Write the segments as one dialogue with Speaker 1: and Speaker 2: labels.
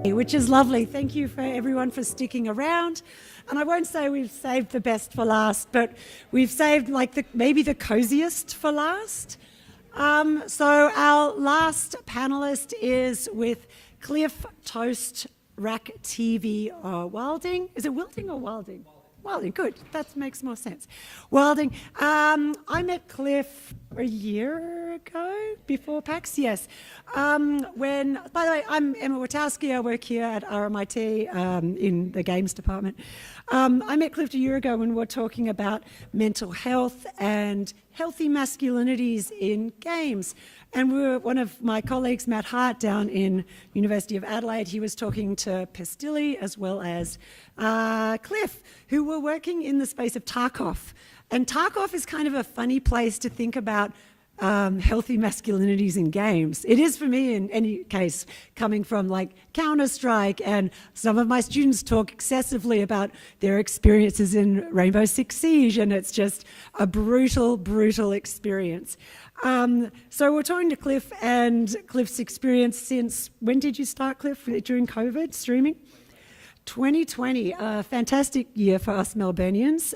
Speaker 1: which is lovely. Thank you for everyone for sticking around. And I won't say we've saved the best for last, but we've saved maybe the coziest for last. So our last panelist is with Cliff ToastRackTV Wilding. Is it Wilding or Wilding? Wilding, good. That makes more sense. Wilding. I met Cliff a year ago, before PAX, yes. By the way, I'm Emma Witkowski. I work here at RMIT in the Games department. I met Cliff a year ago when we were talking about mental health and healthy masculinities in games. And one of my colleagues, Matt Hart, down in University of Adelaide, he was talking to Pestilli as well as Cliff, who were working in the space of Tarkov. And Tarkov is kind of a funny place to think about healthy masculinities in games. It is for me in any case, coming from like Counter-Strike, and some of my students talk excessively about their experiences in Rainbow Six Siege, and it's just a brutal, brutal experience. So we're talking to Cliff and Cliff's experience since, when did you start, Cliff? During COVID, streaming? 2020, a fantastic year for us Melburnians.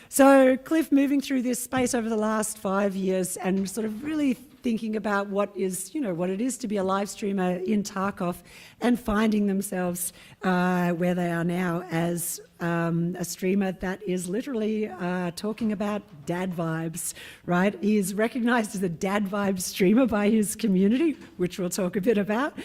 Speaker 1: So Cliff moving through this space over the last 5 years and sort of really thinking about what it is to be a live streamer in Tarkov, and finding themselves where they are now as a streamer that is literally talking about dad vibes, right? He is recognised as a dad vibe streamer by his community, which we'll talk a bit about.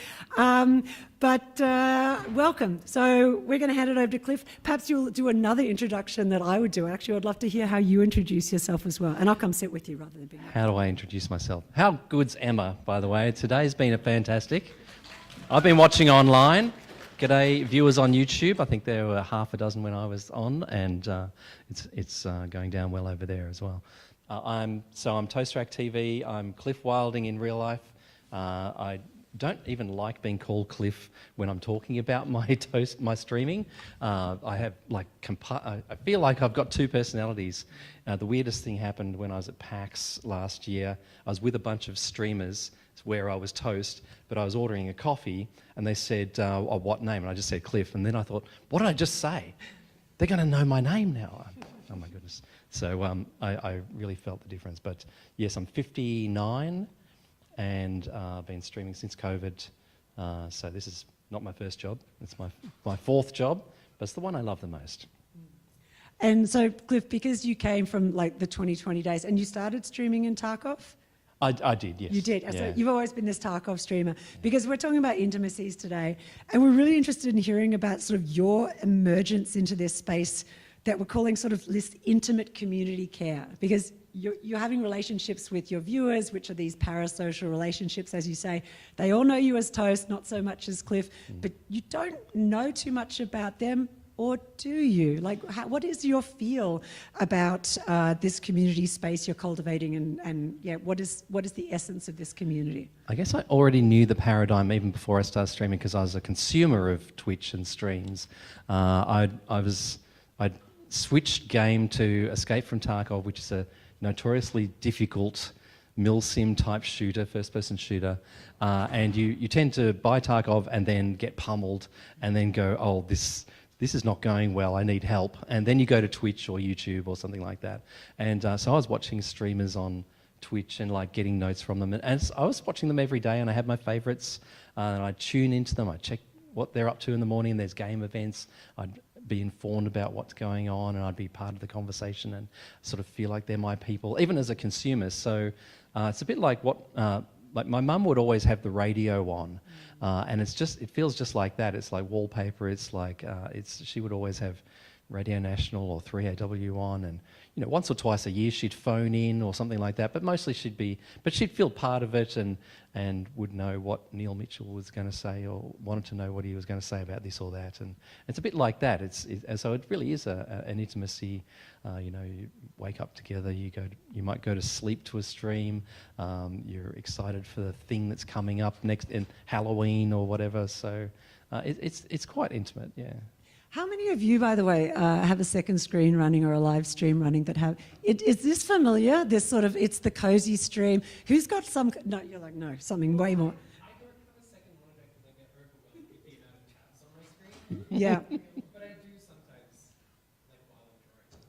Speaker 1: But welcome. So we're going to hand it over to Cliff. Perhaps you'll do another introduction that I would do. Actually, I'd love to hear how you introduce yourself as well. And I'll come sit with you rather than being...
Speaker 2: How do I introduce myself? How good's Emma, by the way? Today's been a fantastic. I've been watching online. G'day viewers on YouTube. I think there were half a dozen when I was on, and it's going down well over there as well. I'm ToastRackTV. I'm Cliff Wilding in real life. I don't even like being called Cliff when I'm talking about my streaming. I have I feel like I've got two personalities. The weirdest thing happened when I was at PAX last year. I was with a bunch of streamers where I was Toast, but I was ordering a coffee, and they said, what name? And I just said Cliff, and then I thought, what did I just say? They're going to know my name now. Oh my goodness. So I really felt the difference. But yes, I'm 59, and I've been streaming since COVID. So this is not my first job. It's my fourth job, but it's the one I love the most.
Speaker 1: And so, Cliff, because you came from the 2020 days, and you started streaming in Tarkov?
Speaker 2: I did, yes.
Speaker 1: You did.
Speaker 2: Yeah.
Speaker 1: So you've always been this Tarkov streamer, because we're talking about intimacies today, and we're really interested in hearing about sort of your emergence into this space that we're calling sort of this intimate community care, because you're having relationships with your viewers, which are these parasocial relationships, as you say. They all know you as Toast, not so much as Cliff, but you don't know too much about them. Or do you? What is your feel about this community space you're cultivating, and what is the essence of this community?
Speaker 2: I guess I already knew the paradigm even before I started streaming, because I was a consumer of Twitch and streams. I switched game to Escape from Tarkov, which is a notoriously difficult mil-sim type shooter, first-person shooter, and you tend to buy Tarkov and then get pummeled and then go, oh, this is not going well, I need help. And then you go to Twitch or YouTube or something like that. And so I was watching streamers on Twitch and getting notes from them. And I was watching them every day, and I had my favourites, and I'd tune into them, I'd check what they're up to in the morning. There's game events, I'd be informed about what's going on, and I'd be part of the conversation and sort of feel like they're my people, even as a consumer. So it's a bit like what... my mum would always have the radio on, and it feels just like that. It's like wallpaper. It's like she would always have Radio National or 3AW on, and once or twice a year she'd phone in or something like that. But mostly she'd feel part of it and would know what Neil Mitchell was going to say, or wanted to know what he was going to say about this or that. And it's a bit like that. So it really is an intimacy. You wake up together. You might go to sleep to a stream. You're excited for the thing that's coming up next in Halloween or whatever. So it's quite intimate. Yeah.
Speaker 1: How many of you, by the way, have a second screen running or a live stream running that have... Is this familiar? This sort of, it's the cozy stream. Who's got some... No, you're like, no, something way more... Yeah.
Speaker 3: But I do sometimes like while I'm drawing.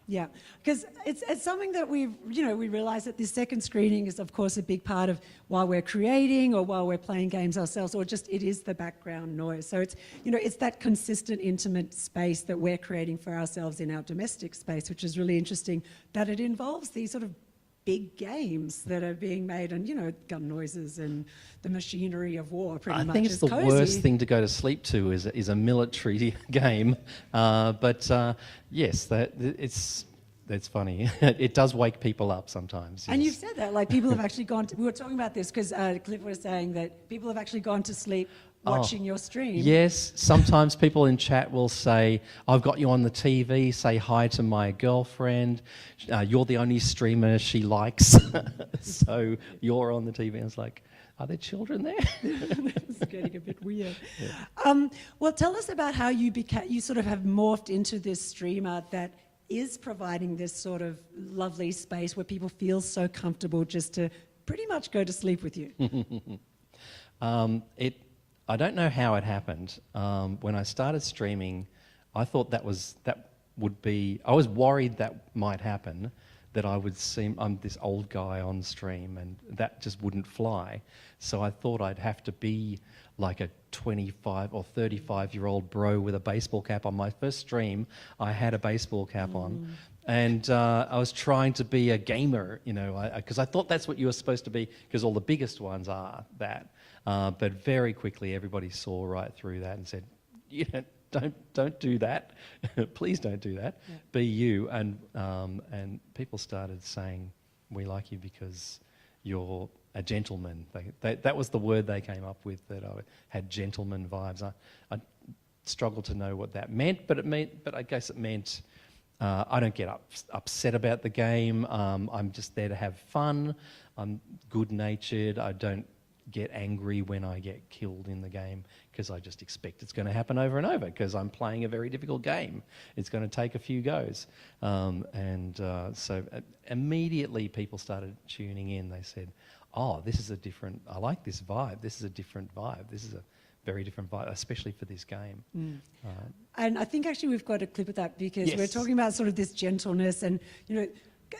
Speaker 1: Yeah, because it's something that we realize that this second screening is, of course, a big part of while we're creating or while we're playing games ourselves, or just it is the background noise. So it's, it's that consistent, intimate space that we're creating for ourselves in our domestic space, which is really interesting, that it involves these sort of big games that are being made, and gun noises and the machinery of war pretty much.
Speaker 2: I think it's the worst thing to go to sleep to is a military game, but yes, that's funny. It does wake people up sometimes.
Speaker 1: And
Speaker 2: yes.
Speaker 1: you've said that, like people have actually gone to, we were talking about this because Cliff was saying that people have actually gone to sleep watching your stream.
Speaker 2: Yes, sometimes people in chat will say, I've got you on the TV, say hi to my girlfriend, you're the only streamer she likes, so you're on the TV. And it's like, are there children there?
Speaker 1: It's getting a bit weird. Yeah. Well, tell us about how you sort of have morphed into this streamer that is providing this sort of lovely space where people feel so comfortable just to pretty much go to sleep with you.
Speaker 2: I don't know how it happened. When I started streaming, I thought I was worried that might happen, that I would seem, I'm this old guy on stream, and that just wouldn't fly. So I thought I'd have to be like a 25 or 35-year-old bro with a baseball cap on. My first stream, I had a baseball cap on. And I was trying to be a gamer, because I thought that's what you were supposed to be, because all the biggest ones are that. But very quickly, everybody saw right through that and said, don't do that. Please don't do that. Yeah. Be you. And people started saying, we like you because you're a gentleman. That was the word they came up with, that I had gentleman vibes. I struggled to know what that meant, but I guess it meant I don't get upset about the game. I'm just there to have fun. I'm good-natured. I don't get angry when I get killed in the game, because I just expect it's going to happen over and over, because I'm playing a very difficult game. It's going to take a few goes. So immediately people started tuning in. They said, oh, I like this vibe. This is a different vibe. This is a very different vibe, especially for this game.
Speaker 1: And I think actually we've got a clip of that, because
Speaker 2: yes.
Speaker 1: we're talking about sort of this gentleness, and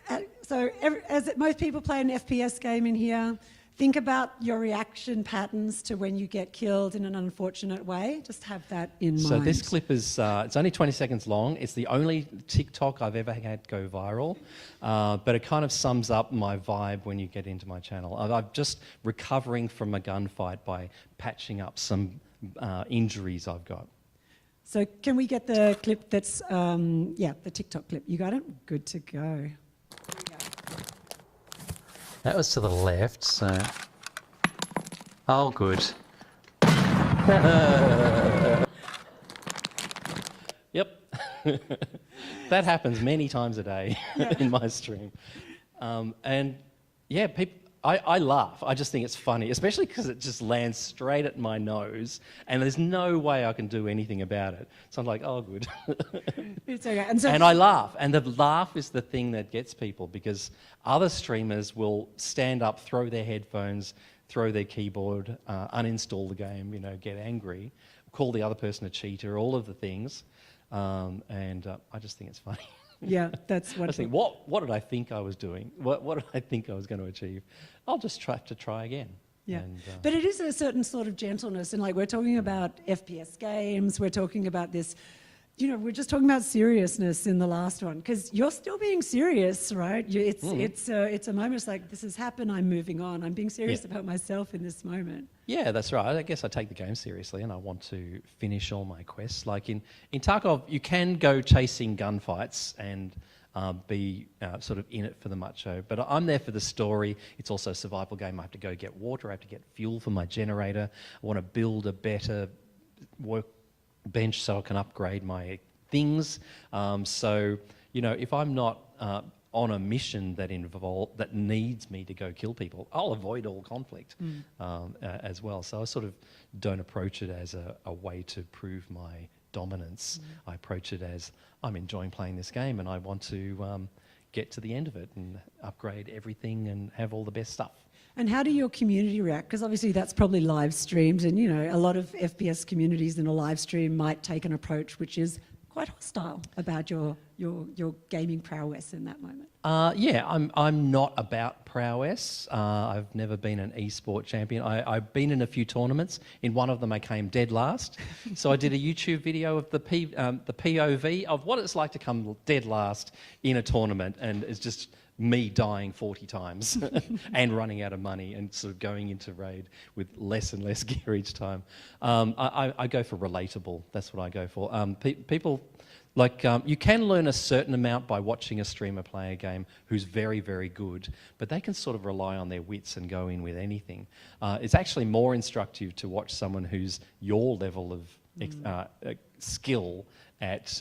Speaker 1: as most people play an FPS game in here, think about your reaction patterns to when you get killed in an unfortunate way. Just have that in mind.
Speaker 2: So this clip is, it's only 20 seconds long. It's the only TikTok I've ever had go viral, but it kind of sums up my vibe when you get into my channel. I'm just recovering from a gunfight by patching up some injuries I've got.
Speaker 1: So can we get the clip that's, the TikTok clip? You got it? Good to go. Here we go.
Speaker 2: That was to the left, so... Oh, good. Yep. That happens many times a day in my stream. And yeah, I laugh. I just think it's funny, especially because it just lands straight at my nose, and there's no way I can do anything about it. So I'm like, oh, good.
Speaker 1: It's okay.
Speaker 2: And I laugh. And the laugh is the thing that gets people, because other streamers will stand up, throw their headphones, throw their keyboard, uninstall the game, get angry, call the other person a cheater, all of the things. I just think it's funny.
Speaker 1: Yeah, that's what.
Speaker 2: I think, what did I think I was doing? What did I think I was going to achieve? I'll just try again.
Speaker 1: Yeah, but it is a certain sort of gentleness, and like we're talking about FPS games, we're talking about this, we're just talking about seriousness in the last one, because you're still being serious, right? It's a moment. It's like, this has happened. I'm moving on. I'm being serious about myself in this moment. Yeah,
Speaker 2: that's right. I guess I take the game seriously, and I want to finish all my quests. Like in Tarkov, you can go chasing gunfights and be sort of in it for the macho, but I'm there for the story. It's also a survival game. I have to go get water. I have to get fuel for my generator. I want to build a better workbench so I can upgrade my things. If I'm not on a mission that needs me to go kill people, I'll avoid all conflict as well. So I sort of don't approach it as a way to prove my dominance. I approach it as, I'm enjoying playing this game and I want to get to the end of it and upgrade everything and have all the best stuff.
Speaker 1: And how do your community react? Because obviously that's probably live streamed, and a lot of FPS communities in a live stream might take an approach which is quite hostile about your gaming prowess in that moment.
Speaker 2: Yeah, I'm not about prowess. I've never been an e-sport champion. I've been in a few tournaments. In one of them, I came dead last. So I did a YouTube video of the POV of what it's like to come dead last in a tournament, and it's just me dying 40 times and running out of money and sort of going into raid with less and less gear each time. I go for relatable. That's what I go for. People... you can learn a certain amount by watching a streamer play a game who's very, very good, but they can sort of rely on their wits and go in with anything. It's actually more instructive to watch someone who's your level of skill at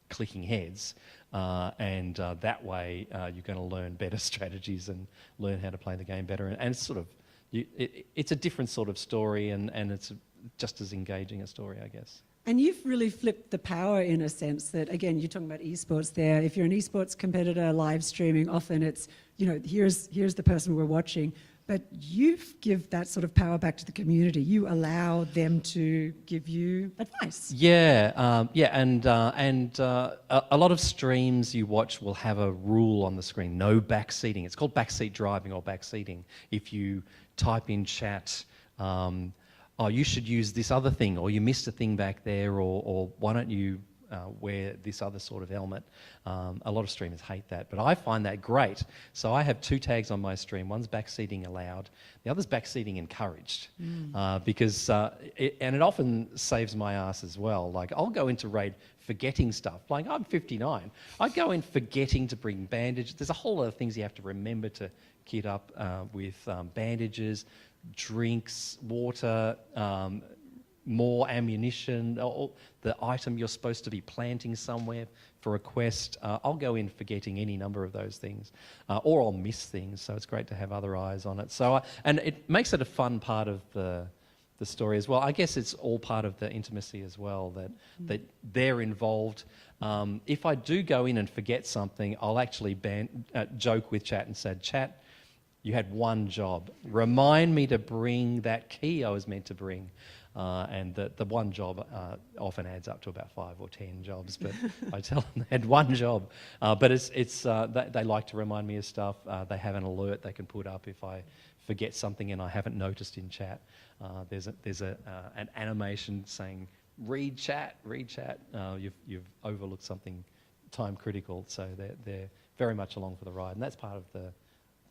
Speaker 2: clicking heads, and that way you're going to learn better strategies and learn how to play the game better. And it's sort of, it's a different sort of story, and it's just as engaging a story, I guess.
Speaker 1: And you've really flipped the power in a sense that, again, you're talking about esports there. If you're an esports competitor live streaming, often it's, here's the person we're watching. But you give that sort of power back to the community. You allow them to give you advice.
Speaker 2: Yeah, and a lot of streams you watch will have a rule on the screen: no backseating. It's called backseat driving or backseating. If you type in chat, oh, you should use this other thing, or you missed a thing back there, or why don't you wear this other sort of helmet? A lot of streamers hate that, but I find that great. So I have 2 tags on my stream. One's backseating allowed, the other's backseating encouraged, because it often saves my ass as well. Like, I'll go into raid forgetting stuff. Like, I'm 59. I go in forgetting to bring bandages. There's a whole lot of things you have to remember to kit up with bandages, drinks, water, more ammunition, or the item you're supposed to be planting somewhere for a quest. I'll go in forgetting any number of those things, or I'll miss things, so it's great to have other eyes on it. So, and it makes it a fun part of the story as well. I guess it's all part of the intimacy as well, that they're involved. If I do go in and forget something, I'll actually joke with chat and say, "Chat, you had one job. Remind me to bring that key I was meant to bring." And the one job often adds up to about 5 or 10 jobs, but I tell them they had one job. But they like to remind me of stuff. They have an alert they can put up if I forget something and I haven't noticed in chat. There's an animation saying, read chat. You've overlooked something time critical. So they're very much along for the ride, and that's part of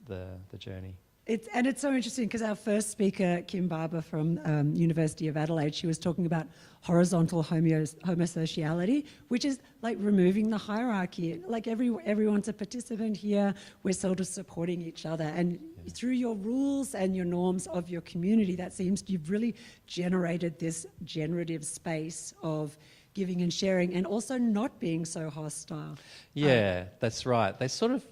Speaker 2: the journey.
Speaker 1: It's so interesting because our first speaker, Kim Barber from University of Adelaide, she was talking about horizontal homosociality, which is like removing the hierarchy. Like everyone's a participant here. We're sort of supporting each other. And through your rules and your norms of your community, that seems you've really generated this generative space of giving and sharing, and also not being so hostile.
Speaker 2: Yeah, that's right. They sort of...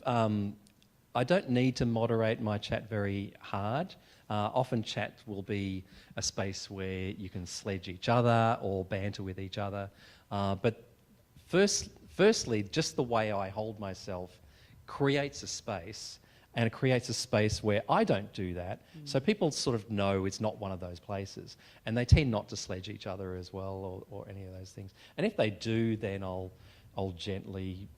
Speaker 2: I don't need to moderate my chat very hard. Often chat will be a space where you can sledge each other or banter with each other. But firstly, just the way I hold myself creates a space, and it creates a space where I don't do that. So people sort of know it's not one of those places, and they tend not to sledge each other as well, or any of those things. And if they do, then I'll gently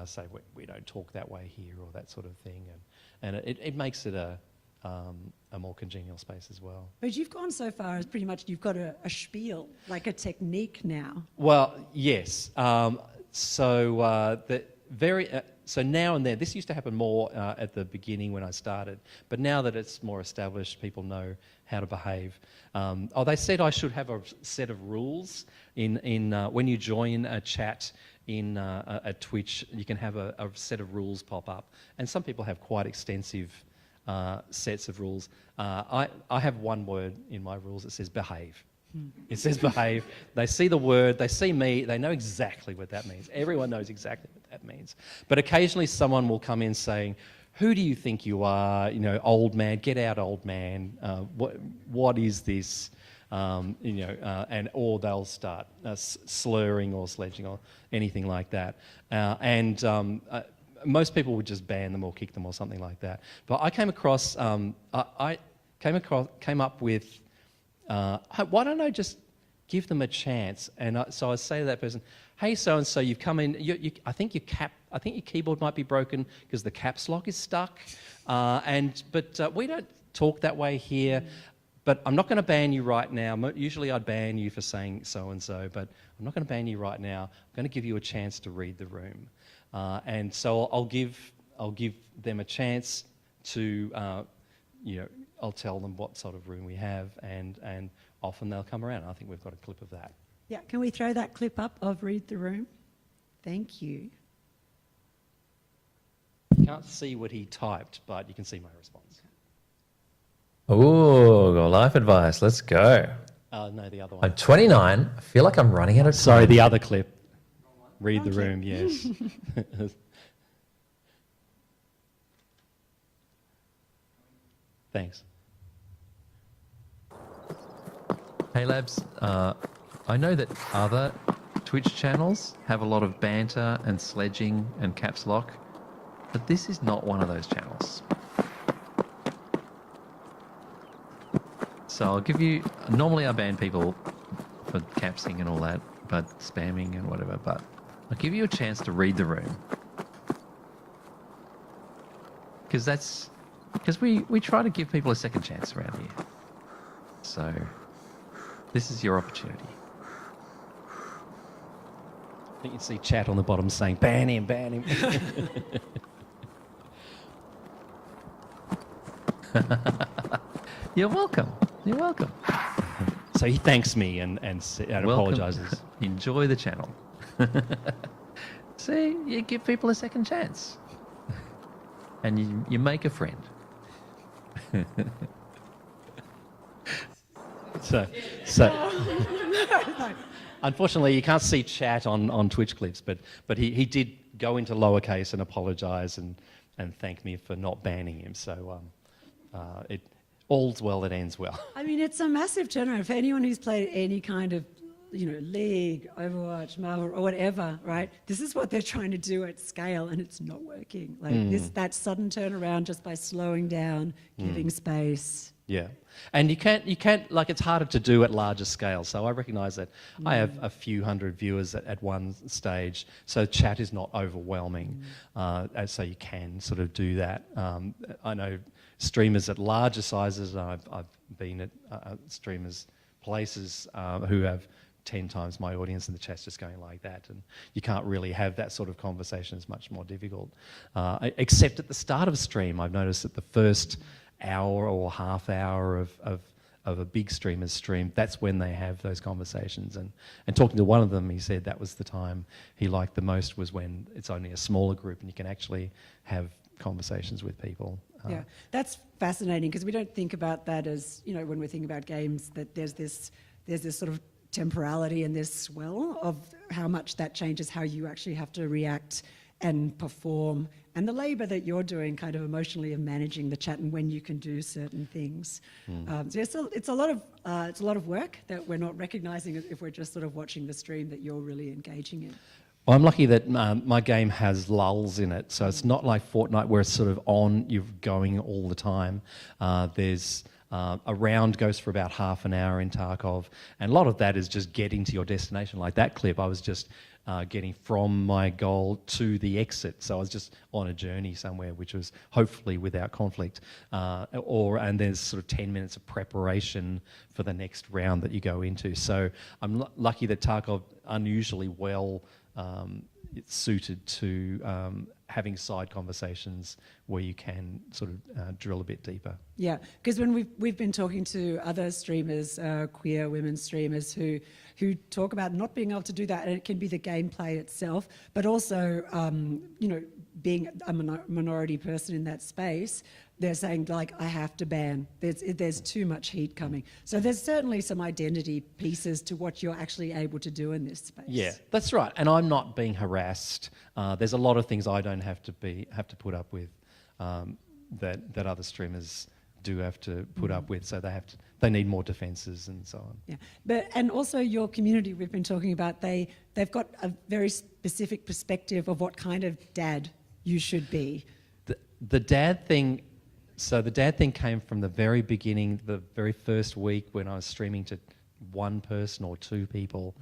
Speaker 2: say we don't talk that way here, or that sort of thing, and it makes it a more congenial space as well.
Speaker 1: But you've gone so far as pretty much you've got a spiel, like a technique now.
Speaker 2: Well, yes. So now and then, this used to happen more at the beginning when I started, but now that it's more established, people know how to behave. They said I should have a set of rules in when you join a chat at Twitch. You can have a set of rules pop up, and some people have quite extensive sets of rules. I have one word in my rules that says behave. It says behave. They see the word, they see me, they know exactly what that means. Everyone knows exactly what that means. But occasionally someone will come in saying, "Who do you think you are? Old man, get out, old man. What is this?" Or they'll start slurring or sledging or anything like that. most people would just ban them or kick them or something like that. But I came across, I came up with, why don't I just give them a chance? And so I say to that person, hey, so and so, you've come in. I think your keyboard might be broken because the caps lock is stuck. But we don't talk that way here. But I'm not going to ban you right now. Usually I'd ban you for saying so and so, but I'm not going to ban you right now. I'm going to give you a chance to read the room. And so I'll give them a chance to, I'll tell them what sort of room we have, and often they'll come around. I think we've got a clip of that.
Speaker 1: Yeah, can we throw that clip up of Read the Room? Thank you.
Speaker 2: You can't see what he typed, but you can see my response.
Speaker 4: Ooh, got life advice. Let's go.
Speaker 2: No, the other one.
Speaker 4: I'm 29. I feel like I'm running out of time.
Speaker 2: Sorry, the other clip. Read the room, yes. Thanks.
Speaker 4: Hey, Labs. I know that other Twitch channels have a lot of banter and sledging and caps lock, but this is not one of those channels. So I'll give you, normally I ban people for capsing and all that, but spamming and whatever, but I'll give you a chance to read the room. Because we try to give people a second chance around here. So this is your opportunity.
Speaker 2: I think you see chat on the bottom saying, ban him, ban him.
Speaker 4: You're welcome. You're welcome.
Speaker 2: So he thanks me and apologises.
Speaker 4: Enjoy the channel. See, you give people a second chance. And you make a friend.
Speaker 2: So unfortunately, you can't see chat on Twitch clips, but he did go into lowercase and apologise and thank me for not banning him. So all's well that ends well.
Speaker 1: I mean, it's a massive turnaround for anyone who's played any kind of, League, Overwatch, Marvel, or whatever, right? This is what they're trying to do at scale, and it's not working. That sudden turnaround just by slowing down, giving space.
Speaker 2: Yeah, and you can't it's harder to do at larger scale. So I recognise that I have a few hundred viewers at one stage, so chat is not overwhelming. So you can sort of do that. I know streamers at larger sizes. I've been at streamers places who have 10 times my audience, and the chat's just going like that, and you can't really have that sort of conversation. It's much more difficult. Except at the start of a stream, I've noticed that the first hour or half hour of a big streamer's stream, that's when they have those conversations. And talking to one of them, he said that was the time he liked the most, was when it's only a smaller group and you can actually have conversations with people.
Speaker 1: Yeah, that's fascinating, because we don't think about that as, when we're thinking about games, that there's this sort of temporality and this swell of how much that changes how you actually have to react and perform, and the labour that you're doing kind of emotionally of managing the chat and when you can do certain things. So it's a lot of work that we're not recognising if we're just sort of watching the stream that you're really engaging in.
Speaker 2: Well, I'm lucky that my game has lulls in it, so it's not like Fortnite where it's sort of on, you're going all the time. There's a round goes for about half an hour in Tarkov, and a lot of that is just getting to your destination. Like that clip, I was just getting from my goal to the exit, so I was just on a journey somewhere, which was hopefully without conflict. And there's sort of 10 minutes of preparation for the next round that you go into. So I'm lucky that Tarkov unusually well it's suited to having side conversations where you can sort of drill a bit deeper.
Speaker 1: Yeah, because when we've been talking to other streamers, queer women streamers, who talk about not being able to do that, and it can be the gameplay itself, but also being a minority person in that space, they're saying, like, I have to ban. There's too much heat coming. So there's certainly some identity pieces to what you're actually able to do in this space.
Speaker 2: Yeah, that's right. And I'm not being harassed. There's a lot of things I don't have to put up with that other streamers do have to put up with. So they need more defences and so on.
Speaker 1: Yeah, and also your community we've been talking about, they've got a very specific perspective of what kind of dad you should be?
Speaker 2: The dad thing, so the dad thing came from the very beginning, the very first week when I was streaming to one person or two people.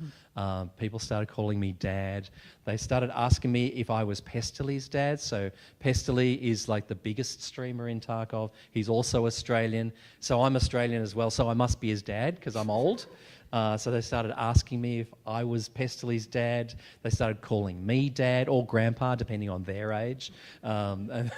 Speaker 2: People started calling me dad. They started asking me if I was Pestili's dad. So Pestili is like the biggest streamer in Tarkov. He's also Australian. So I'm Australian as well. So I must be his dad because I'm old. So they started asking me if I was Pestili's dad. They started calling me dad or grandpa, depending on their age. And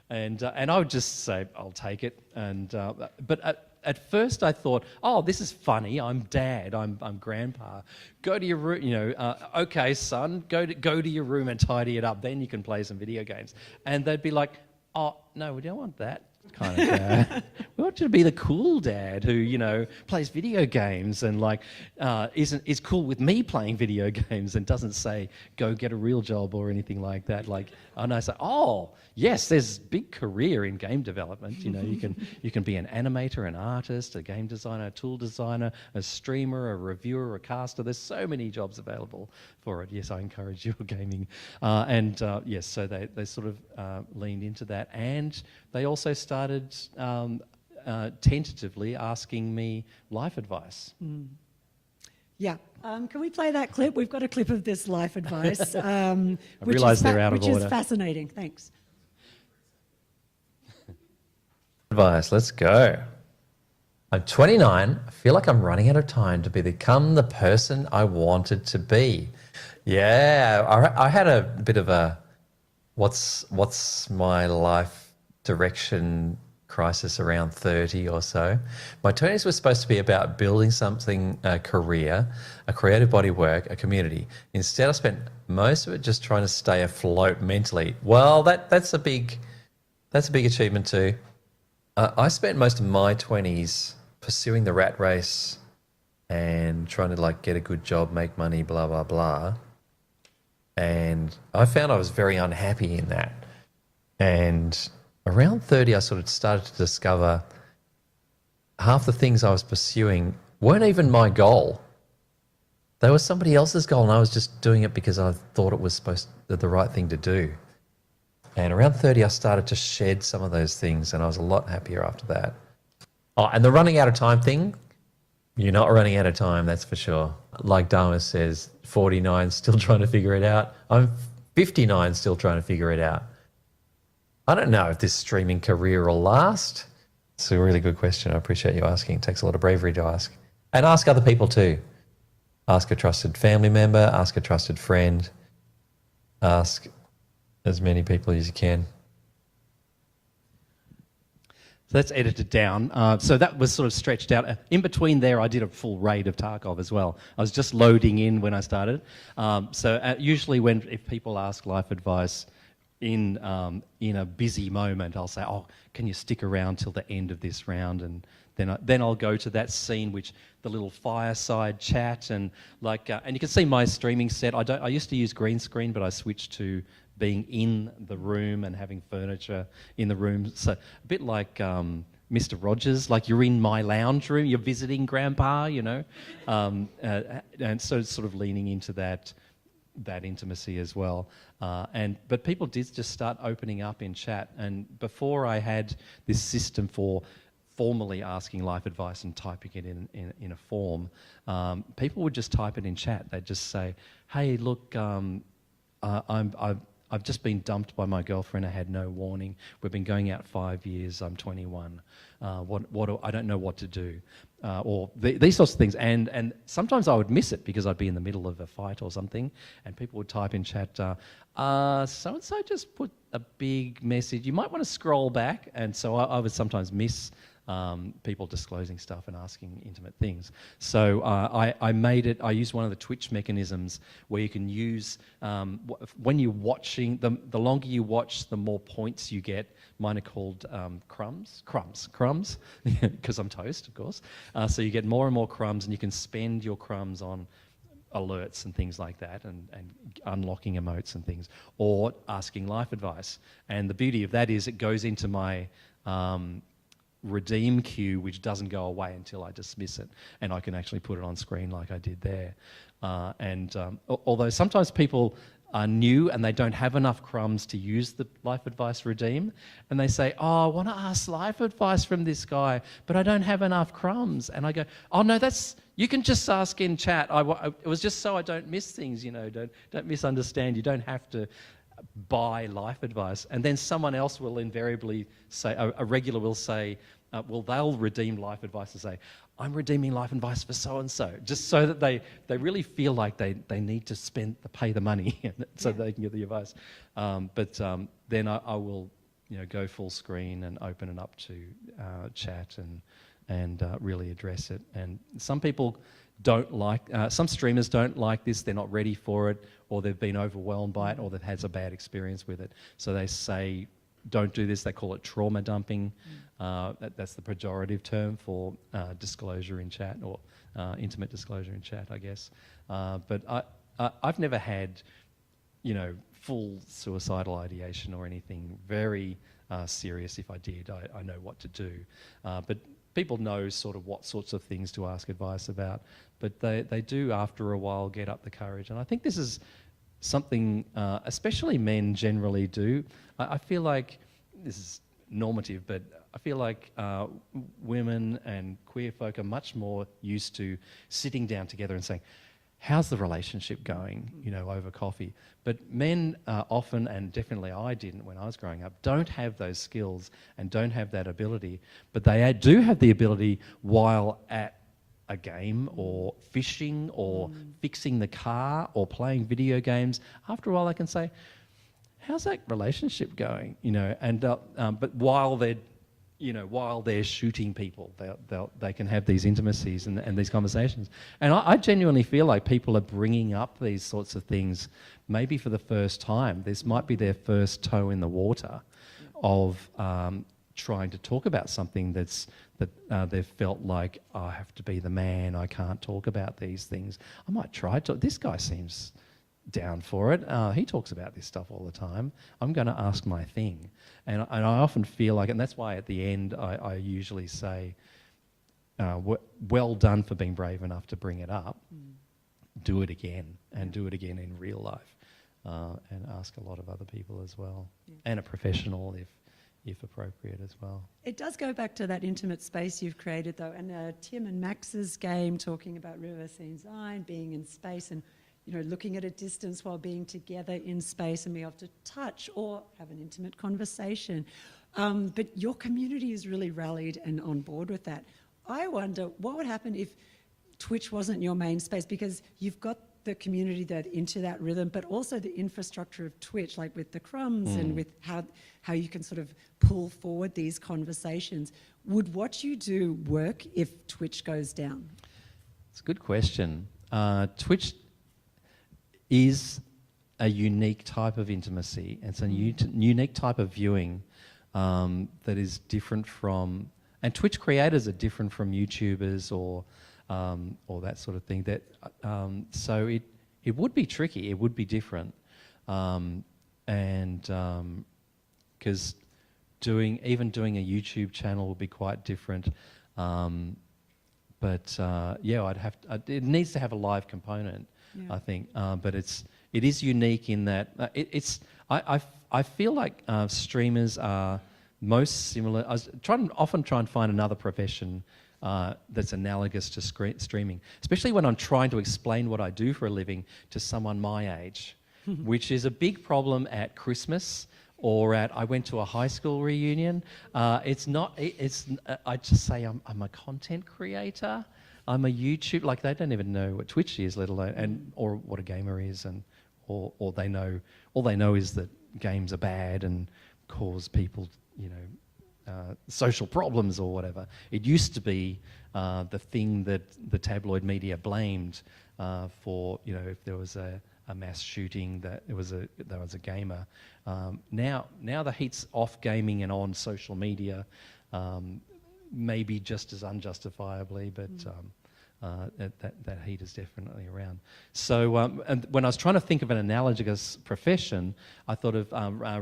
Speaker 2: I would just say, I'll take it. But at first I thought, oh, this is funny. I'm dad. I'm grandpa. Go to your room. Okay, son, go to your room and tidy it up. Then you can play some video games. And they'd be like, oh, no, we don't want that kind of dad. We want you to be the cool dad who, plays video games and is cool with me playing video games and doesn't say go get a real job or anything like that. And I say, oh yes, there's a big career in game development. You can be an animator, an artist, a game designer, a tool designer, a streamer, a reviewer, a caster. There's so many jobs available for it. Yes, I encourage your gaming. Yes, so they sort of leaned into that, and they also started tentatively asking me life advice.
Speaker 1: Yeah. Can we play that clip? We've got a clip of this life advice.
Speaker 2: I realise they're out of order.
Speaker 1: Which is fascinating. Thanks.
Speaker 5: Advice, let's go. I'm 29. I feel like I'm running out of time to become the person I wanted to be. Yeah, I had a bit of a what's my life direction crisis around 30 or so. My 20s was supposed to be about building something, a career, a creative body work, a community. Instead, I spent most of it just trying to stay afloat mentally. Well, that's a big achievement too. I spent most of my 20s pursuing the rat race and trying to get a good job, make money, blah, blah, blah. And I found I was very unhappy in that. And around 30, I sort of started to discover half the things I was pursuing weren't even my goal. They were somebody else's goal, and I was just doing it because I thought it was the right thing to do. And around 30, I started to shed some of those things, and I was a lot happier after that. Oh, and the running out of time thing, you're not running out of time, that's for sure. Like Dharma says, 49, still trying to figure it out. I'm 59, still trying to figure it out. I don't know if this streaming career will last. It's a really good question. I appreciate you asking. It takes a lot of bravery to ask. And ask other people too. Ask a trusted family member, ask a trusted friend, ask as many people as you can.
Speaker 2: So that's edited down. So that was sort of stretched out. In between there, I did a full raid of Tarkov as well. I was just loading in when I started. Usually if people ask life advice in a busy moment, I'll say, oh, can you stick around till the end of this round? And then I'll go to that scene, which the little fireside chat and and you can see my streaming set. I used to use green screen, but I switched to being in the room and having furniture in the room. So a bit like Mr. Rogers, like you're in my lounge room, you're visiting Grandpa, and so sort of leaning into that intimacy as well. But people did just start opening up in chat. And before I had this system for formally asking life advice and typing it in a form, people would just type it in chat. They'd just say, hey, look, I've just been dumped by my girlfriend. I had no warning. We've been going out 5 years. I'm 21. I don't know what to do. These sorts of things. And sometimes I would miss it because I'd be in the middle of a fight or something, and people would type in chat, so-and-so just put a big message. You might want to scroll back. And so I would sometimes miss people disclosing stuff and asking intimate things. So I used one of the Twitch mechanisms where you can use, when you're watching, the longer you watch, the more points you get. Mine are called crumbs, because I'm toast, of course. So you get more and more crumbs, and you can spend your crumbs on alerts and things like that, and unlocking emotes and things, or asking life advice. And the beauty of that is it goes into my redeem queue, which doesn't go away until I dismiss it, and I can actually put it on screen like I did there. Although sometimes people are new and they don't have enough crumbs to use the life advice redeem, and they say, oh, I want to ask life advice from this guy, but I don't have enough crumbs. And I go, oh no, you can just ask in chat. It was just so I don't miss things, don't misunderstand. You don't have to buy life advice. And then someone else will invariably say, a regular will say, well, they'll redeem life advice and say, I'm redeeming life advice for so-and-so, just so that they really feel like they need to pay the money so they can get the advice. But then I will go full screen and open it up to chat and really address it. And some people don't like, some streamers don't like this, they're not ready for it, or they've been overwhelmed by it, or they've had a bad experience with it. So they say, don't do this. They call it trauma dumping. That's the pejorative term for disclosure in chat, or intimate disclosure in chat, I guess. But I've never had, full suicidal ideation or anything very serious. If I did, I know what to do. But people know sort of what sorts of things to ask advice about. But they do, after a while, get up the courage. And I think this is something, especially men generally do. I feel like, this is normative, but I feel like women and queer folk are much more used to sitting down together and saying, how's the relationship going, over coffee? But men often, and definitely I didn't when I was growing up, don't have those skills and don't have that ability, but they do have the ability while at a game or fishing or fixing the car or playing video games. After a while, I can say, how's that relationship going? And but while they're shooting people, they can have these intimacies and these conversations. And I genuinely feel like people are bringing up these sorts of things maybe for the first time. This might be their first toe in the water of trying to talk about something that they've felt like, oh, I have to be the man, I can't talk about these things. I might try to. This guy seems down for it. He talks about this stuff all the time. I'm going to ask my thing. And I often feel like, and that's why at the end I usually say, well done for being brave enough to bring it up. Do it again, and do it again in real life, and ask a lot of other people as well, and a professional if appropriate as well.
Speaker 1: It does go back to that intimate space you've created, though, and Tim and Max's game talking about river scene design, being in space and looking at a distance while being together in space and be able to touch or have an intimate conversation. But your community is really rallied and on board with that. I wonder what would happen if Twitch wasn't your main space, because you've got the community that into that rhythm, but also the infrastructure of Twitch, like with the crumbs and with how you can sort of pull forward these conversations. Would what you do work if Twitch goes down?
Speaker 2: It's a good question. Twitch is a unique type of intimacy. It's a unique type of viewing that is different from, and Twitch creators are different from YouTubers or that sort of thing. That so it would be tricky. It would be different, and because doing a YouTube channel would be quite different. But it needs to have a live component. Yeah. I think, but it is unique in that I feel like streamers are most similar. I often try and find another profession that's analogous to streaming, especially when I'm trying to explain what I do for a living to someone my age, which is a big problem at Christmas or I went to a high school reunion. I just say I'm a content creator. I'm a YouTube, like they don't even know what Twitch is, let alone, or what a gamer is, or all they know is that games are bad and cause people, social problems or whatever. It used to be the thing that the tabloid media blamed for, if there was a mass shooting, that there was a gamer. Now the heat's off gaming and on social media, maybe just as unjustifiably, but that heat is definitely around. So and when I was trying to think of an analogous profession, I thought of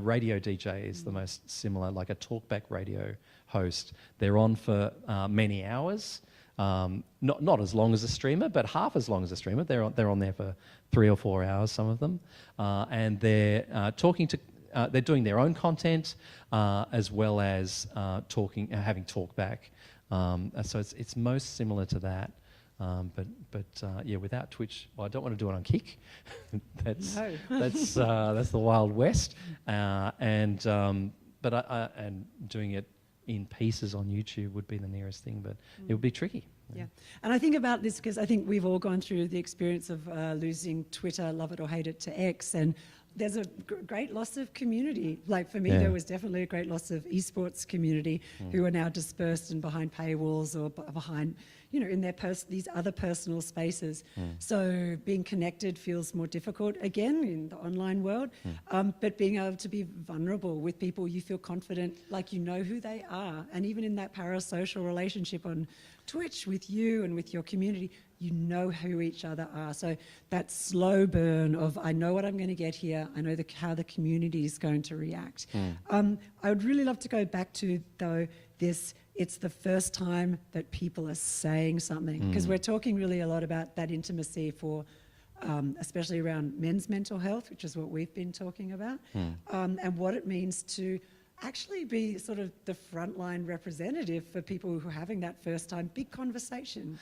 Speaker 2: radio DJ is the most similar, like a talkback radio host. They're on for many hours. Not as long as a streamer, but half as long as a streamer. They're on there for 3 or 4 hours, some of them, and they're they're doing their own content as well as having talk back. So it's most similar to that. Yeah, without Twitch, well, I don't want to do it on Kick. That's the Wild West, and doing it in pieces on YouTube would be the nearest thing, but it would be tricky.
Speaker 1: Yeah, and I think about this because I think we've all gone through the experience of losing Twitter, love it or hate it, to X, and there's a great loss of community. Like for me, there was definitely a great loss of esports community who are now dispersed and behind paywalls or behind, in their these other personal spaces. So being connected feels more difficult again in the online world, but being able to be vulnerable with people you feel confident, like you know who they are. And even in that parasocial relationship on Twitch with you and with your community, you know who each other are. So that slow burn of, I know what I'm going to get here, I know how the community is going to react. I would really love to go back to, though, it's the first time that people are saying something, because we're talking really a lot about that intimacy for, especially around men's mental health, which is what we've been talking about, and what it means to actually be sort of the frontline representative for people who are having that first time big conversation.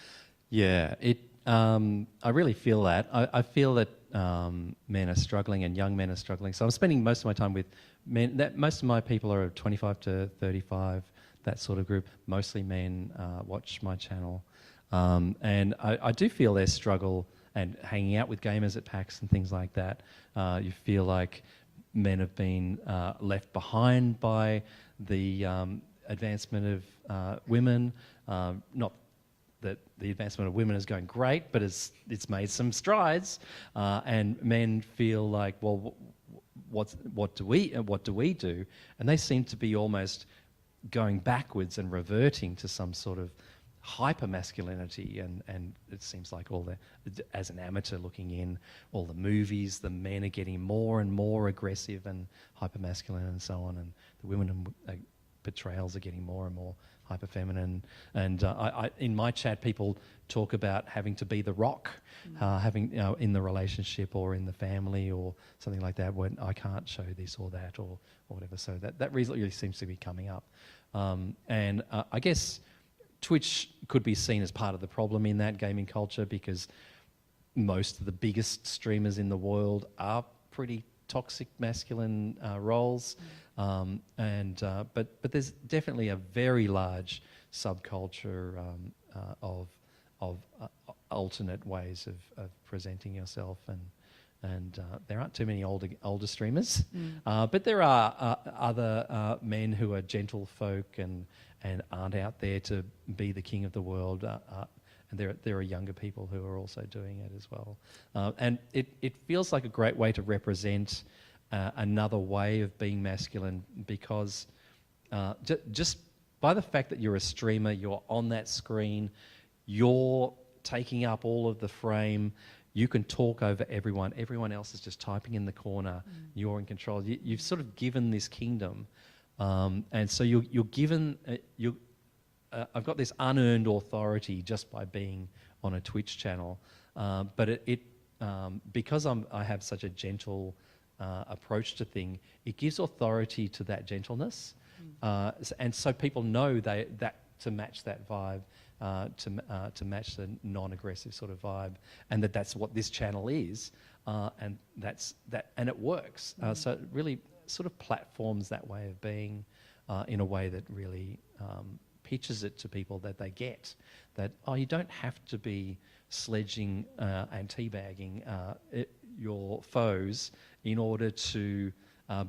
Speaker 2: Yeah, I really feel that. I feel that men are struggling and young men are struggling. So I'm spending most of my time with men. Most of my people are 25 to 35, that sort of group. Mostly men watch my channel. And I do feel their struggle, and hanging out with gamers at PAX and things like that. You feel like men have been left behind by the advancement of women. Not that the advancement of women is going great, but it's made some strides, and men feel like, well, what do we do? And they seem to be almost going backwards and reverting to some sort of hyper masculinity, and it seems like as an amateur looking in, all the movies, the men are getting more and more aggressive and hyper masculine and so on, and the women portrayals are getting more and more hyper feminine. And I in my chat, people talk about having to be the rock, having in the relationship or in the family or something like that, when I can't show this or that or whatever. So that really seems to be coming up, and I guess Twitch could be seen as part of the problem in that gaming culture, because most of the biggest streamers in the world are pretty toxic masculine roles, but there's definitely a very large subculture of alternate ways of presenting yourself, and there aren't too many older streamers, but there are other men who are gentle folk and aren't out there to be the king of the world. And there are younger people who are also doing it as well. And it feels like a great way to represent another way of being masculine, because just by the fact that you're a streamer, you're on that screen, you're taking up all of the frame, you can talk over everyone. Everyone else is just typing in the corner. You're in control. You've sort of given this kingdom. And so you're given... I've got this unearned authority just by being on a Twitch channel, but because I have such a gentle approach to thing, it gives authority to that gentleness, and so people know that to match that vibe, to match the non-aggressive sort of vibe, and that's what this channel is, and and it works. So it really sort of platforms that way of being in a way that really pitches it to people, that they get that, you don't have to be sledging and teabagging your foes in order to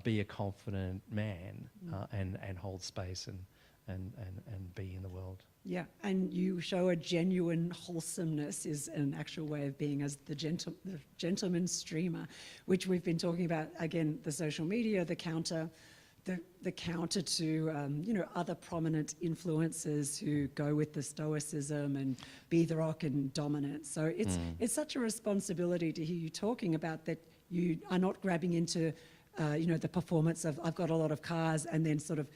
Speaker 2: be a confident man and hold space and be in the world.
Speaker 1: Yeah, and you show a genuine wholesomeness is an actual way of being as the gentleman streamer, which we've been talking about, again, the social media, the counter to other prominent influencers who go with the stoicism and be the rock and dominance. So it's such a responsibility to hear you talking about that. You are not grabbing into the performance of, I've got a lot of cars, and then sort of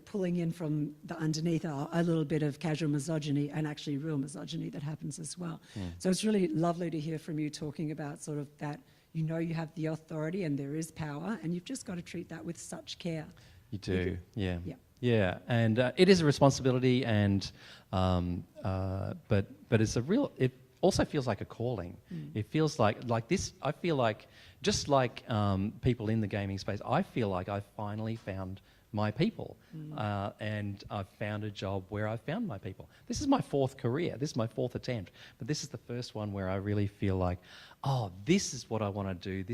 Speaker 1: pulling in from the underneath a little bit of casual misogyny and actually real misogyny that happens as well. So it's really lovely to hear from you talking about sort of that, you have the authority and there is power, and you've just got to treat that with such care.
Speaker 2: You do, yeah.
Speaker 1: Yeah.
Speaker 2: Yeah, and it is a responsibility, and but it's a real. It also feels like a calling. It feels like this. I feel like just like people in the gaming space, I feel like I finally found my people, and I've found a job where I've found my people. This is my fourth career. This is my fourth attempt, but this is the first one where I really feel like, oh, this is what I want to do.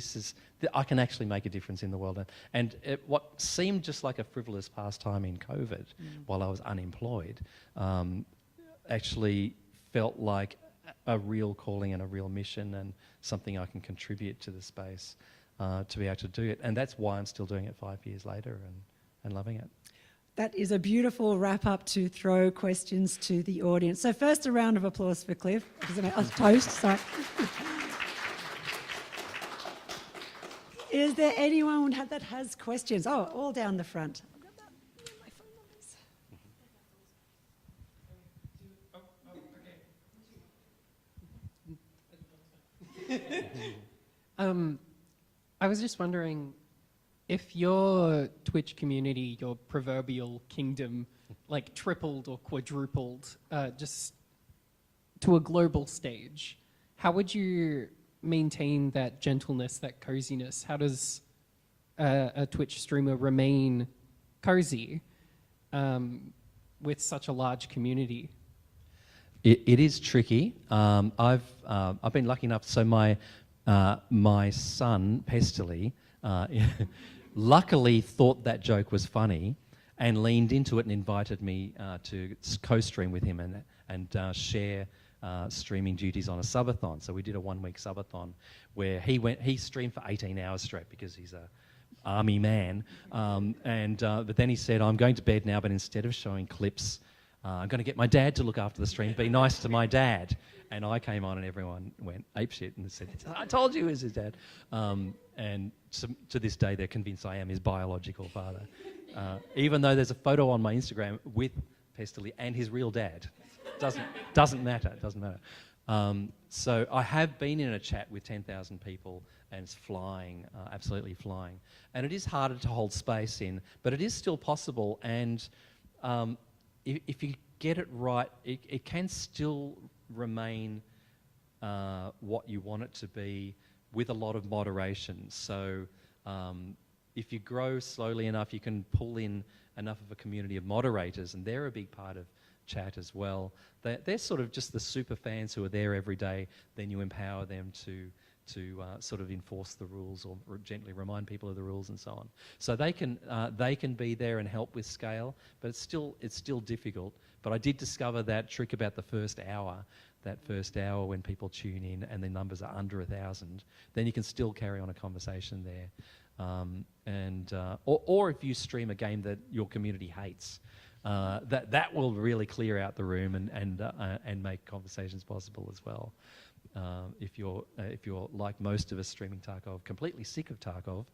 Speaker 2: I can actually make a difference in the world. And what seemed just like a frivolous pastime in COVID, while I was unemployed, actually felt like a real calling and a real mission, and something I can contribute to the space to be able to do it. And that's why I'm still doing it 5 years later and loving it.
Speaker 1: That is a beautiful wrap-up to throw questions to the audience. So first, a round of applause for Cliff. Toast, sorry. Is there anyone that has questions? Oh, all down the front. I've got that. My phone numbers.
Speaker 3: I was just wondering if your Twitch community, your proverbial kingdom, like tripled or quadrupled just to a global stage, how would you maintain that gentleness, that coziness? How does a Twitch streamer remain cozy with such a large community?
Speaker 2: It is tricky. I've been lucky enough. So my son Pestily luckily thought that joke was funny and leaned into it and invited me to co-stream with him and share streaming duties on a subathon. So we did a 1 week subathon where he streamed for 18 hours straight because he's a army man. But then he said, I'm going to bed now, but instead of showing clips, I'm going to get my dad to look after the stream, be nice to my dad. And I came on and everyone went apeshit and said, I told you it was his dad. And to this day, they're convinced I am his biological father. Even though there's a photo on my Instagram with Pestily and his real dad. Doesn't matter. So I have been in a chat with 10,000 people, and it's flying, absolutely flying. And it is harder to hold space in, but it is still possible. And if you get it right, it can still remain what you want it to be with a lot of moderation. So if you grow slowly enough, you can pull in enough of a community of moderators, and they're a big part of chat as well. They're sort of just the super fans who are there every day. Then you empower them to sort of enforce the rules or gently remind people of the rules and so on. So they can be there and help with scale, but it's still difficult. But I did discover that trick about the first hour. That first hour when people tune in and the numbers are under 1,000, then you can still carry on a conversation there. Or if you stream a game that your community hates, that will really clear out the room and make conversations possible as well. If you're like most of us streaming Tarkov, completely sick of Tarkov,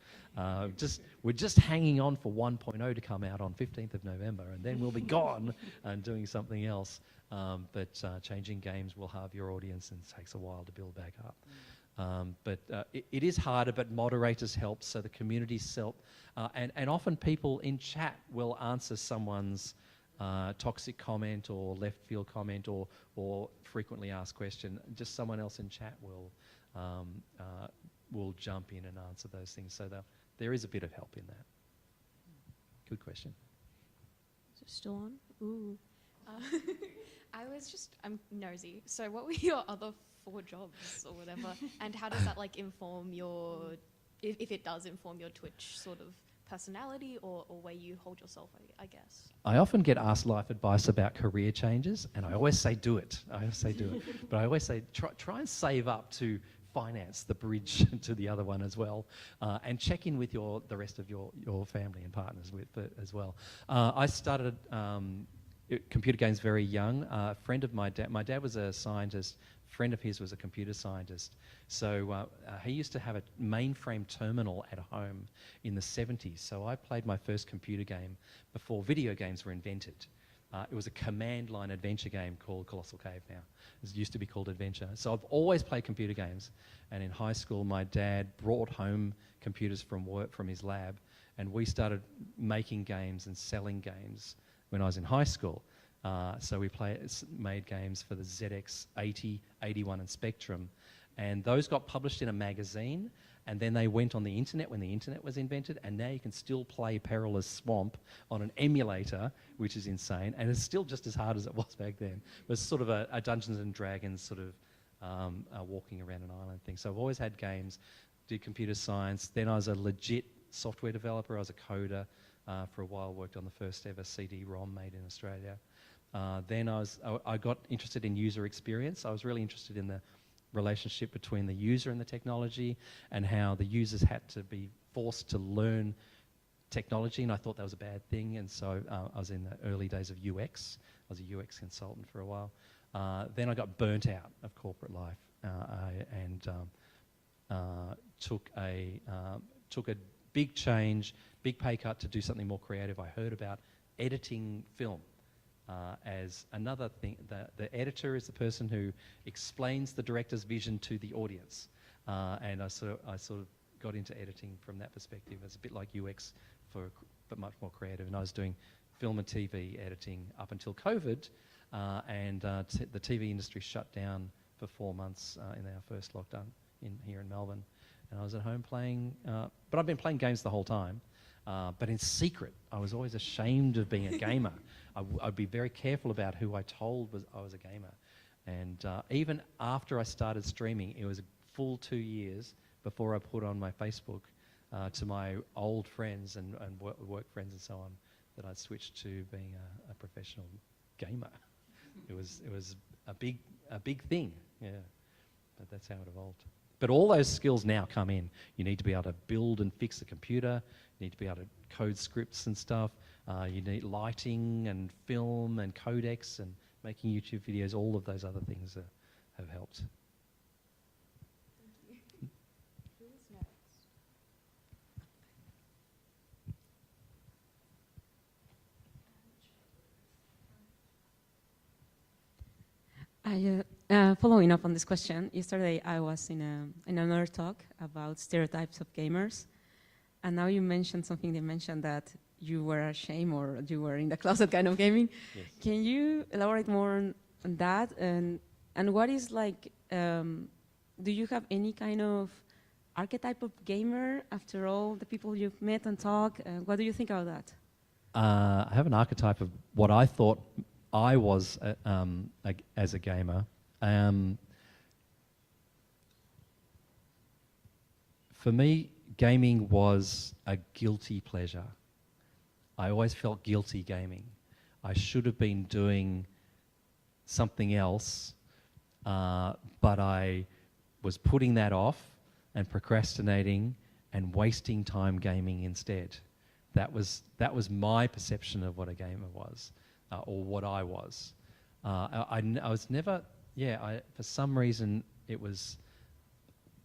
Speaker 2: we're just hanging on for 1.0 to come out on 15th of November, and then we'll be gone and doing something else. But changing games will halve your audience, and it takes a while to build back up. It is harder, but moderators help, so the communities help. And often people in chat will answer someone's toxic comment or left field comment or frequently asked question. Just someone else in chat will jump in and answer those things. So there is a bit of help in that. Good question.
Speaker 6: Is it still on? Ooh. I'm nosy. So what were your other 4 jobs or whatever? And how does that inform if it does inform your Twitch sort of personality or way you hold yourself, I guess?
Speaker 2: I often get asked life advice about career changes, and I always say do it. But I always say try and save up to finance the bridge to the other one as well, and check in with the rest of your family and partners as well. I started computer games very young. A friend of my dad was a scientist friend of his was a computer scientist. So he used to have a mainframe terminal at home in the 70s. So I played my first computer game before video games were invented. It was a command line adventure game called Colossal Cave now. It used to be called Adventure. So I've always played computer games. And in high school, my dad brought home computers from work from his lab, and we started making games and selling games when I was in high school. So we made games for the ZX80, 81 and Spectrum. And those got published in a magazine, and then they went on the internet when the internet was invented, and now you can still play Perilous Swamp on an emulator, which is insane, and it's still just as hard as it was back then. It was sort of a Dungeons and Dragons sort of walking around an island thing. So I've always had games, did computer science. Then I was a legit software developer. I was a coder for a while, worked on the first ever CD-ROM made in Australia. Then I got interested in user experience. I was really interested in the relationship between the user and the technology, and how the users had to be forced to learn technology, and I thought that was a bad thing. And so I was in the early days of UX. I was a UX consultant for a while. Then I got burnt out of corporate life and took a big change, big pay cut to do something more creative. I heard about editing film as another thing. The editor is the person who explains the director's vision to the audience, and I sort of got into editing from that perspective. It's a bit like UX but much more creative. And I was doing film and TV editing up until COVID, and the TV industry shut down for 4 months in our first lockdown here in Melbourne. And I was at home playing, but I've been playing games the whole time, but in secret. I was always ashamed of being a gamer. I'd be very careful about who I told I was a gamer. And even after I started streaming, it was a full 2 years before I put on my Facebook to my old friends and work friends and so on that I'd switched to being a professional gamer. It was a big thing, yeah. But that's how it evolved. But all those skills now come in. You need to be able to build and fix the computer. You need to be able to code scripts and stuff. You need lighting and film and codecs and making YouTube videos. All of those other things have helped.
Speaker 6: Thank you. Who's next?
Speaker 7: Following up on this question, yesterday I was in another talk about stereotypes of gamers, and now you mentioned something. They mentioned that you were ashamed or you were in the closet kind of gaming.
Speaker 2: Yes.
Speaker 7: Can you elaborate more on that? And what is like, do you have any kind of archetype of gamer after all the people you've met and talked? What do you think about that?
Speaker 2: I have an archetype of what I thought I was as a gamer. For me, gaming was a guilty pleasure. I always felt guilty gaming. I should have been doing something else, but I was putting that off and procrastinating and wasting time gaming instead. That was my perception of what a gamer was, or what I was. I was never, for some reason it was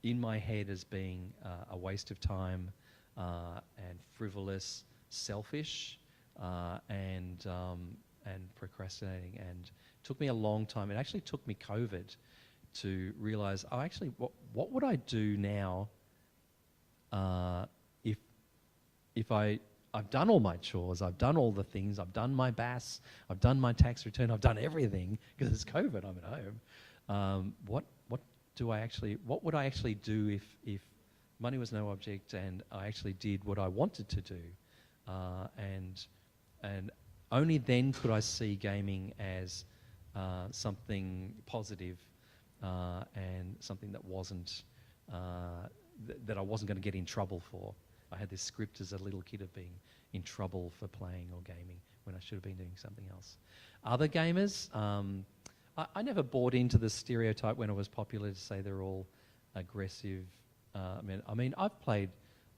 Speaker 2: in my head as being a waste of time and frivolous, selfish, and procrastinating. And it took me a long time. It actually took me COVID to realize, what would I do now if I've done all my chores, I've done all the things, I've done my BAS, I've done my tax return, I've done everything because it's COVID, I'm at home. What would I actually do if money was no object and I actually did what I wanted to do? And only then could I see gaming as something positive and something that wasn't that I wasn't going to get in trouble for. I had this script as a little kid of being in trouble for playing or gaming when I should have been doing something else. Other gamers, I never bought into the stereotype when it was popular to say they're all aggressive. I mean, I've played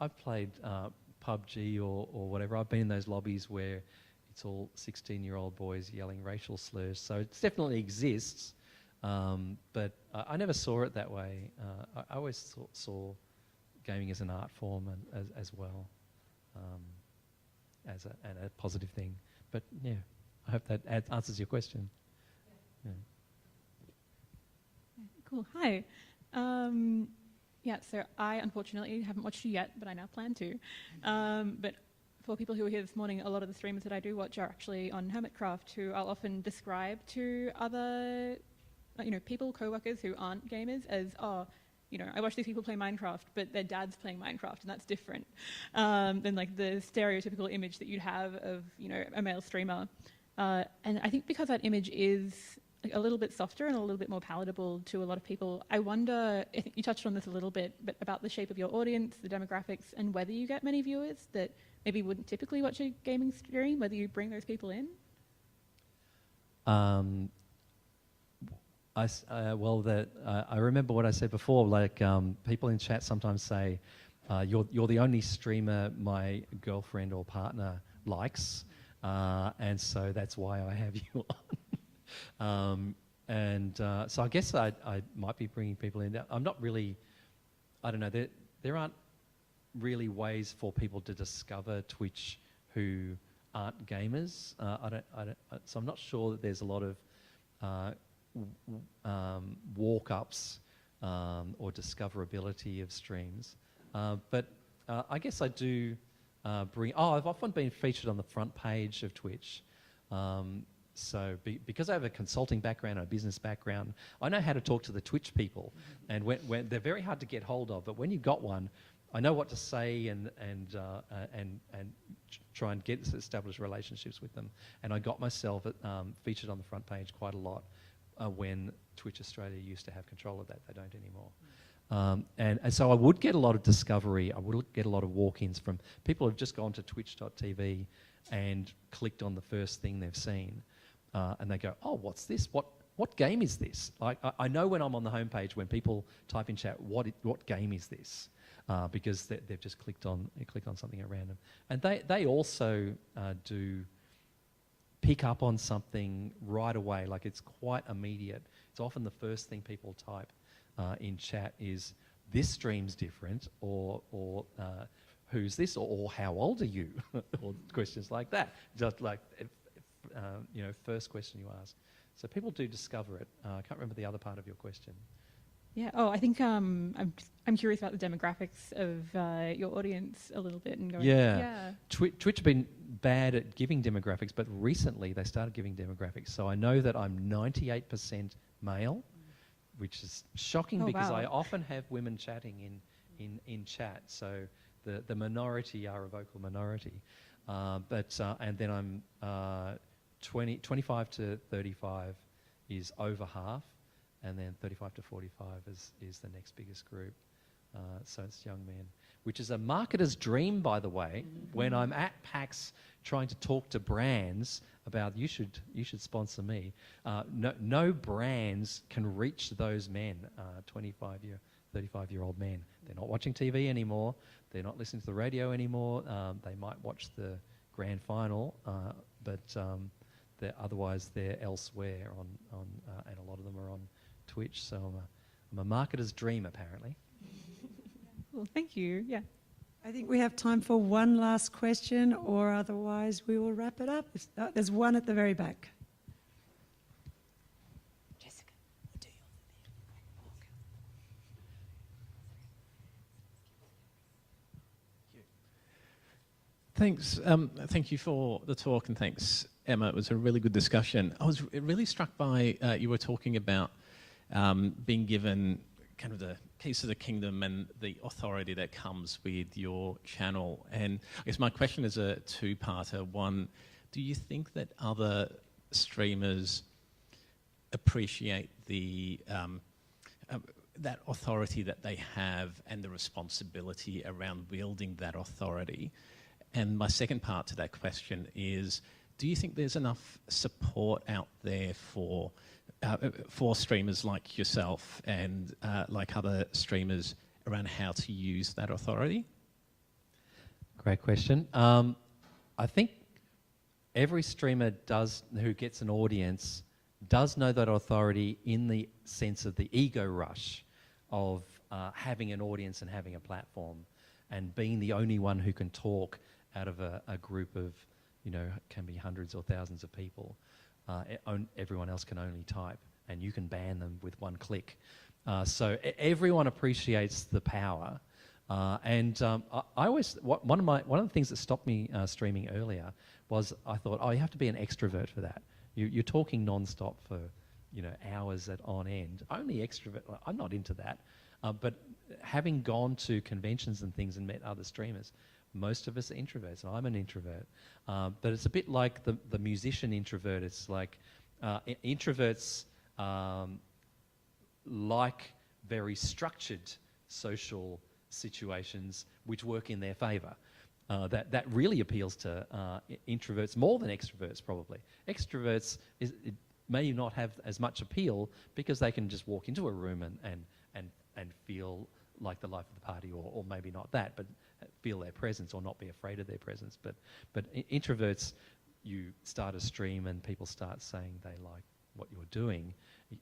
Speaker 2: PUBG or whatever. I've been in those lobbies where it's all 16-year-old boys yelling racial slurs. So it definitely exists. But I never saw it that way. I always saw gaming as an art form and as well, as a positive thing. But yeah, I hope that answers your question. Yeah.
Speaker 8: Cool. Hi. Yeah, so I unfortunately haven't watched you yet, but I now plan to. But for people who were here this morning, a lot of the streamers that I do watch are actually on Hermitcraft, who I'll often describe to other, people, co-workers who aren't gamers as, I watch these people play Minecraft, but their dad's playing Minecraft, and that's different than like the stereotypical image that you'd have of, a male streamer. And I think because that image is a little bit softer and a little bit more palatable to a lot of people, I wonder, I think you touched on this a little bit, but about the shape of your audience, the demographics, and whether you get many viewers that maybe wouldn't typically watch a gaming stream, whether you bring those people in?
Speaker 2: I remember what I said before, like people in chat sometimes say, you're the only streamer my girlfriend or partner likes, and so that's why I have you on. So I guess I might be bringing people in. I'm not really, I don't know, there aren't really ways for people to discover Twitch who aren't gamers. So I'm not sure that there's a lot of walk-ups or discoverability of streams. But I guess I do I've often been featured on the front page of Twitch. So because I have a consulting background and a business background, I know how to talk to the Twitch people. And when they're very hard to get hold of, but when you got one, I know what to say and try and establish relationships with them. And I got myself featured on the front page quite a lot when Twitch Australia used to have control of that. They don't anymore. And so I would get a lot of discovery. I would get a lot of walk-ins from people who've just gone to twitch.tv and clicked on the first thing they've seen. And they go, oh, what's this? What game is this? I know when I'm on the homepage, when people type in chat, what game is this? Because they've just clicked on something at random. And they also do pick up on something right away. Like, it's quite immediate. It's often the first thing people type in chat is, this stream's different, or who's this, or how old are you? Or questions like that. Just like, first question you ask. So people do discover it. I can't remember the other part of your question.
Speaker 8: Yeah. Oh, I think I'm curious about the demographics of your audience a little bit and going.
Speaker 2: Yeah. Twitch have been bad at giving demographics, but recently they started giving demographics. So I know that I'm 98% male, which is shocking because I often have women chatting in chat. So the minority are a vocal minority. And then I'm 25 to 35 is over half. And then 35 to 45 is the next biggest group. So it's young men, which is a marketer's dream, by the way. Mm-hmm. When I'm at PAX trying to talk to brands about you should sponsor me, no brands can reach those men, 35-year-old men. They're not watching TV anymore. They're not listening to the radio anymore. They might watch the grand final, but otherwise they're elsewhere and a lot of them are on Twitch. So I'm a marketer's dream, apparently.
Speaker 8: Well, thank you. Yeah.
Speaker 1: I think we have time for one last question, or otherwise we will wrap it up. There's one at the very back. Jessica, what do
Speaker 9: Thanks. Thank you for the talk, and thanks, Emma. It was a really good discussion. I was really struck by you were talking about being given kind of the keys to the kingdom and the authority that comes with your channel. And I guess my question is a two-parter. One, do you think that other streamers appreciate the that authority that they have and the responsibility around wielding that authority? And my second part to that question is, do you think there's enough support out there for streamers like yourself and like other streamers around how to use that authority?
Speaker 2: Great question. I think every streamer who gets an audience does know that authority in the sense of the ego rush of having an audience and having a platform and being the only one who can talk out of a group of, can be hundreds or thousands of people. Everyone else can only type, and you can ban them with one click. So everyone appreciates the power. I always, one of the things that stopped me streaming earlier was I thought, you have to be an extrovert for that. You're talking non-stop for, hours on end. Only extrovert. I'm not into that. But having gone to conventions and things and met other streamers, most of us are introverts. And I'm an introvert. But it's a bit like the musician introvert. It's like introverts like very structured social situations which work in their favour. That really appeals to introverts more than extroverts, probably. Extroverts may not have as much appeal because they can just walk into a room and feel like the life of the party, or maybe not that, but feel their presence or not be afraid of their presence. But introverts, you start a stream and people start saying they like what you're doing,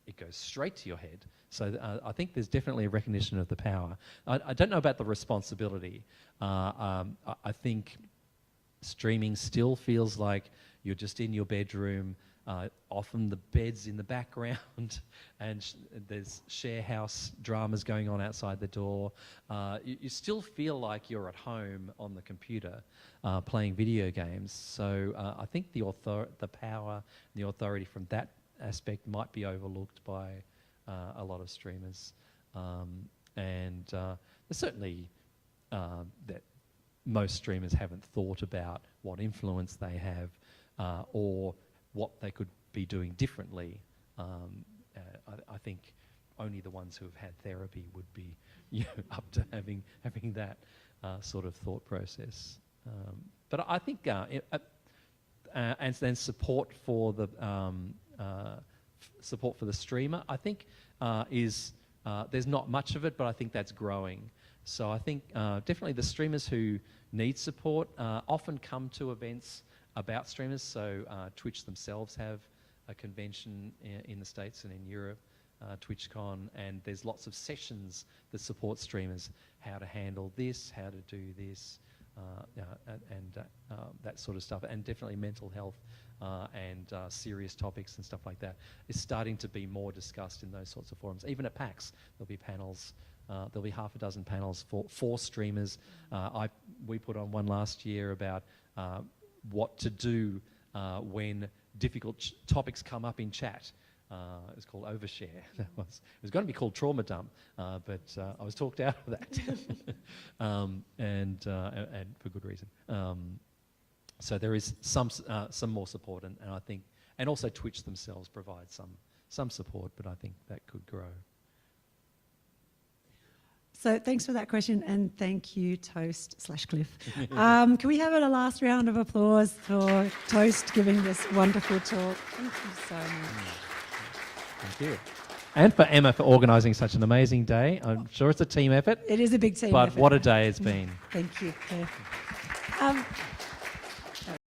Speaker 2: it goes straight to your head. So I think there's definitely a recognition of the power. I don't know about the responsibility. I think streaming still feels like you're just in your bedroom. Often the bed's in the background and there's share house dramas going on outside the door. You still feel like you're at home on the computer playing video games. So I think the power, the authority from that aspect might be overlooked by a lot of streamers. And there's certainly that most streamers haven't thought about what influence they have or what they could be doing differently. I think only the ones who have had therapy would be up to having that sort of thought process. But I think, and then support for the streamer, I think is there's not much of it, but I think that's growing. So I think definitely the streamers who need support often come to events about streamers. So Twitch themselves have a convention in the States and in Europe, TwitchCon, and there's lots of sessions that support streamers, how to handle this, how to do this, and that sort of stuff, and definitely mental health and serious topics and stuff like that is starting to be more discussed in those sorts of forums. Even at PAX, there'll be panels. There'll be half a dozen panels for streamers. We put on one last year about what to do when difficult topics come up in chat. It was called Overshare. It was going to be called Trauma Dump, but I was talked out of that, and for good reason. So there is some more support, and I think, and also Twitch themselves provide some support, but I think that could grow.
Speaker 1: So thanks for that question, and thank you, Toast/Cliff. Can we have a last round of applause for Toast giving this wonderful talk? Thank you so much.
Speaker 2: Thank you. And for Emma for organising such an amazing day. I'm sure it's a team effort.
Speaker 1: It is a big team
Speaker 2: but
Speaker 1: effort.
Speaker 2: What a day it's been.
Speaker 1: Thank you, Claire.